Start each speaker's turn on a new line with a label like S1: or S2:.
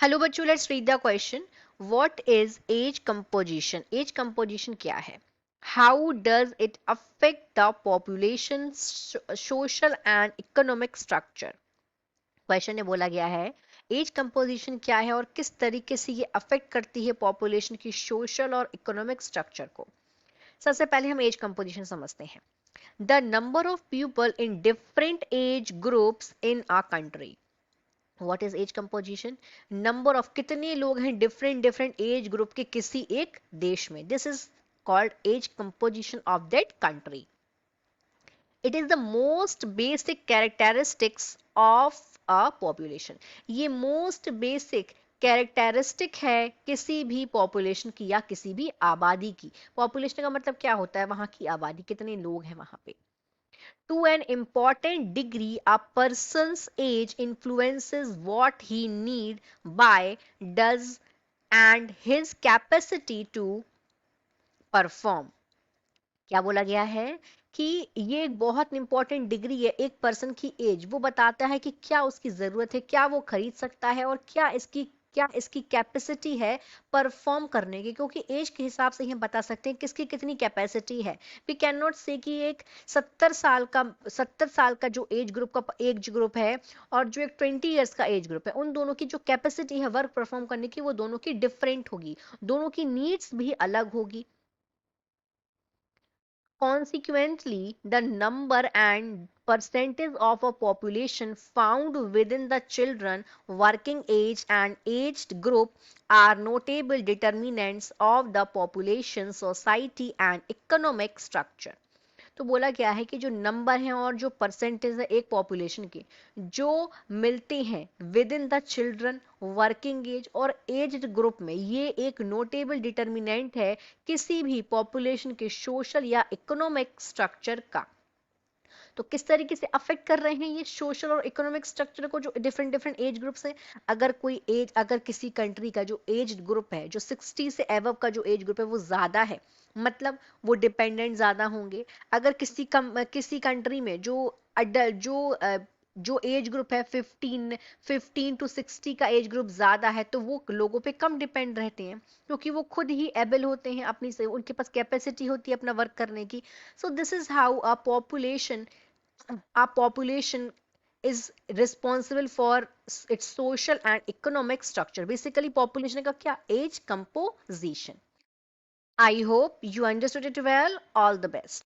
S1: Hello बच्चों, let's read the question. What is age composition? Age composition क्या है? How does it affect the population, social and economic structure? Question में बोला गया है as composition क्या है और किस तरीके से ये अफेक्ट करती है पॉपुलेशन की सोशल और इकोनॉमिक स्ट्रक्चर को. सबसे पहले हम एज कंपोजिशन समझते हैं. The number of people in different age groups in a country. What is age composition? Number of, कितने लोग हैं डिफरेंट डिफरेंट एज ग्रुप के किसी एक देश में. This is called age composition of that country. It is the most basic characteristics of a population. ये most basic characteristic है किसी भी पॉपुलेशन की या किसी भी आबादी की. पॉपुलेशन का मतलब क्या होता है? वहां की आबादी, कितने लोग हैं वहां पे. To an important degree, a person's age influences what he need by, does, and his capacity to perform. क्या बोला गया है कि ये एक बहुत इंपॉर्टेंट डिग्री है एक पर्सन की एज. वो बताता है कि क्या उसकी जरूरत है, क्या वो खरीद सकता है और क्या इसकी कैपेसिटी है परफॉर्म करने की. क्योंकि एज के हिसाब से ही हम बता सकते हैं किसकी कितनी कैपेसिटी है. वी कैन नॉट से कि एक 70 साल का जो एज ग्रुप है और जो एक 20 ईयर्स का एज ग्रुप है, उन दोनों की जो कैपेसिटी है वर्क परफॉर्म करने की वो दोनों की डिफरेंट होगी. दोनों की नीड्स भी अलग होगी. Consequently, the number and percentage of a population found within the children, working age and aged group are notable determinants of the population, society and economic structure. तो बोला गया है कि जो नंबर है और जो परसेंटेज है एक पॉपुलेशन के जो मिलते हैं within the children, working age और एज्ड ग्रुप में, ये एक नोटेबल डिटर्मिनेंट है किसी भी पॉपुलेशन के सोशल या इकोनॉमिक स्ट्रक्चर का. तो किस तरीके से अफेक्ट कर रहे हैं ये सोशल और इकोनॉमिक स्ट्रक्चर को जो डिफरेंट डिफरेंट एज ग्रुप्स हैं. अगर किसी कंट्री का जो एज ग्रुप है, जो 60 से एबव का जो एज ग्रुप है वो ज्यादा है, मतलब वो डिपेंडेंट ज्यादा होंगे. अगर किसी कंट्री में जो अडल्ट जो एज ग्रुप है 15 टू 60 का एज ग्रुप ज्यादा है, तो वो लोगों पे कम डिपेंड रहते हैं क्योंकि वो खुद ही एबल होते हैं, अपनी से उनके पास कैपेसिटी होती है अपना वर्क करने की. So this is how our population is responsible for its social and economic structure. Basically population का क्या? Age composition. I hope you understood it well. All the best.